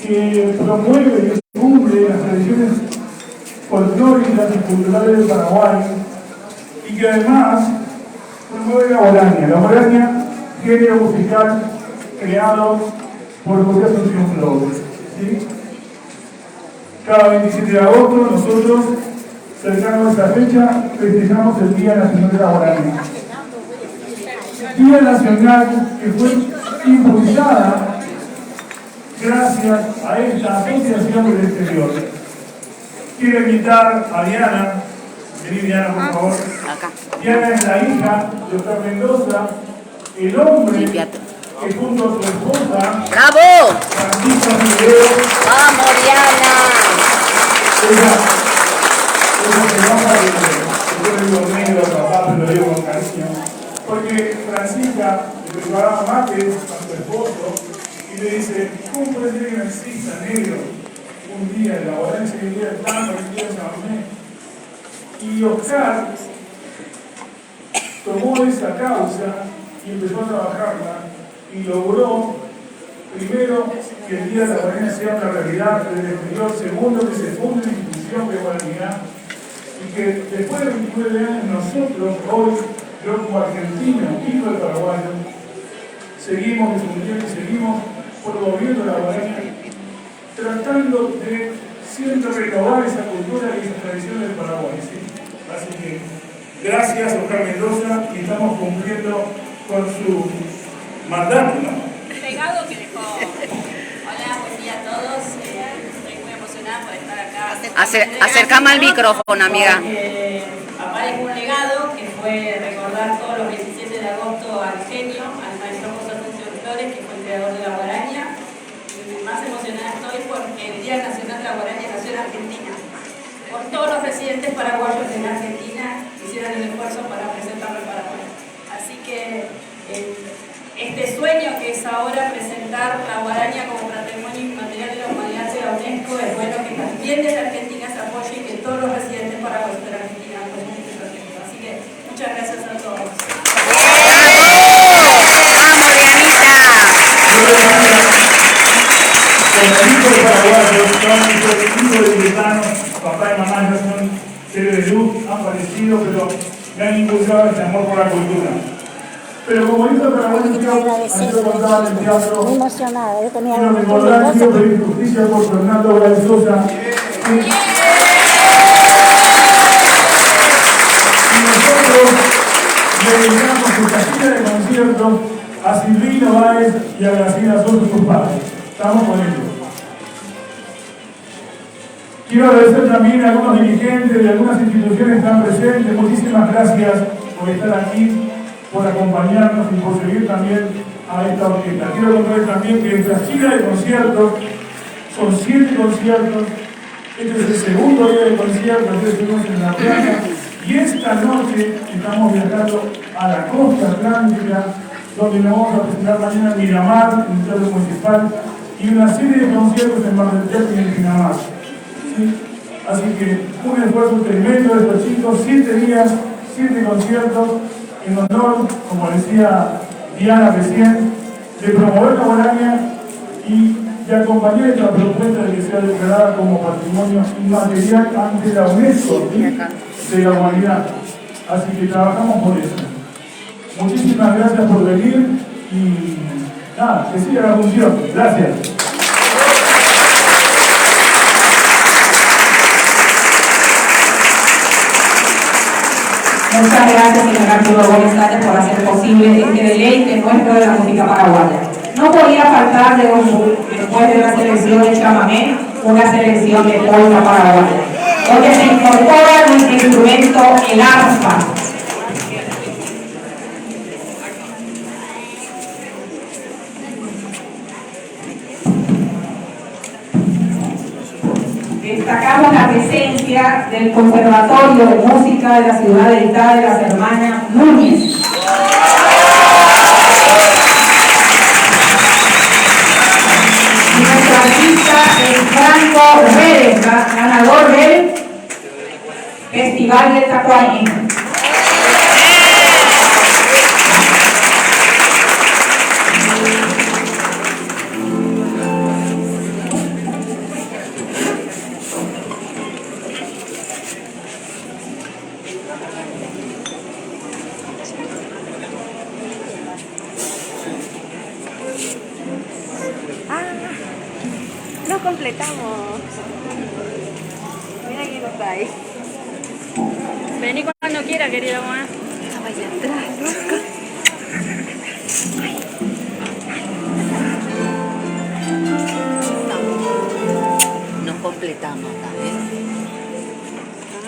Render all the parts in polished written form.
que promueve y cumple las tradiciones folclóricas y culturales del Paraguay y que además promueve la guaraña. La guaraña, género musical creado por José Asunción Flores. ¿Sí? Cada 27 de agosto nosotros, cercano a esa fecha, festejamos el Día Nacional de la Guaraña. Día Nacional que fue impulsada gracias a esta asociación del exterior. Quiero invitar a Diana. Vení, Diana, por favor. Diana es la hija de Oscar Mendoza, el hombre que junto a su esposa, ¡bravo! Francisca Figueroa, ¡vamos, Diana! ella se enoja de yo le digo negro a papá, pero lo digo con cariño, porque Francisca le preparaba mate a su esposo y le dice, ¿cómo puede ser que no exista negro un día de la guaraña, un día de tanto, un día de chamamé? Y Oscar tomó esa causa y empezó a trabajarla y logró, primero, que el Día de la Guaraña sea una realidad del exterior, segundo, que se funde una institución de guaraña y que después de 29 años nosotros, hoy, yo como argentino, hijo de paraguayo, seguimos difundiendo y seguimos promoviendo la guaraña, tratando de siempre renovar esa cultura y esa tradición del Paraguay. ¿Sí? Así que gracias, Oscar Mendoza, y estamos cumpliendo con su mandato, ¿no? El legado que dejó. Hola, buen día a todos. Estoy muy emocionada por estar acá. Acercame al micrófono, amiga. Papá dejó un legado que fue recordar todos los 27 de agosto al genio, al maestro José Asunción Flores, que fue el creador de la guaraña. Y más emocionada estoy porque el Día Nacional de la Guaraña nació en Argentina. Por todos los residentes paraguayos en Argentina hicieron el esfuerzo para presentarlo en Paraguay. Así que este sueño que es ahora presentar la guaraña como patrimonio inmaterial de la humanidad de la UNESCO, es bueno que también desde Argentina se apoye y que todos los residentes paraguayos de la Argentina apoyen este proyecto. Así que muchas gracias a todos. Los hijos paraguayos son hijos de tibetanos, papá y mamá ya son seres de luz, han fallecido, pero me han impulsado este amor por la cultura. Pero como hijo de paraguayo, quiero contar en el teatro, muy emocionada, yo tenía quiero recordar, quiero pedir justicia por Fernando Galzosa. Y nosotros le dedicamos esta gira de conciertos a Silvino Báez y a Graciela Soto, sus padres. Estamos con ellos. Quiero agradecer también a algunos dirigentes de algunas instituciones que están presentes. Muchísimas gracias por estar aquí, por acompañarnos y por seguir también a esta orquesta. Quiero contarles también que esta gira de conciertos son 7 conciertos. Este es el segundo día de conciertos, que estuvimos en la playa. Y esta noche estamos viajando a la costa atlántica, donde nos vamos a presentar mañana en Miramar, en el Teatro Municipal, y una serie de conciertos en Mar del Plata y en Pinamar. ¿Sí? Así que un esfuerzo tremendo de estos chicos, 7 días, 7 conciertos, en honor, como decía Diana recién, de promover la guaraña y de acompañar esta propuesta de que sea declarada como patrimonio inmaterial ante la UNESCO, ¿sí? de la humanidad. Así que trabajamos por eso. Muchísimas gracias por venir y nada, que siga la función. Gracias. Muchas gracias, señor Arturo Gómez, por hacer posible este deleite nuestro de la música paraguaya. No podía faltar después de la selección de chamamé, una selección de polka paraguaya, donde se incorpora nuestro instrumento, el arpa. Destacamos la presencia del Conservatorio de Música de la Ciudad Dedicada de las Hermanas Núñez. Nuestro artista es Franco Redes, ganador del Festival de Tacuaní. Nos completamos. Mira quién está ahí. Vení cuando quiera, querido Juan. Vaya atrás, loca. Nos completamos también.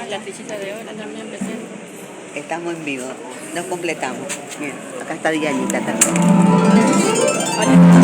Ah, la fichita de hora también presente. Estamos en vivo. Nos completamos. Bien, acá está Dianita también. Hola.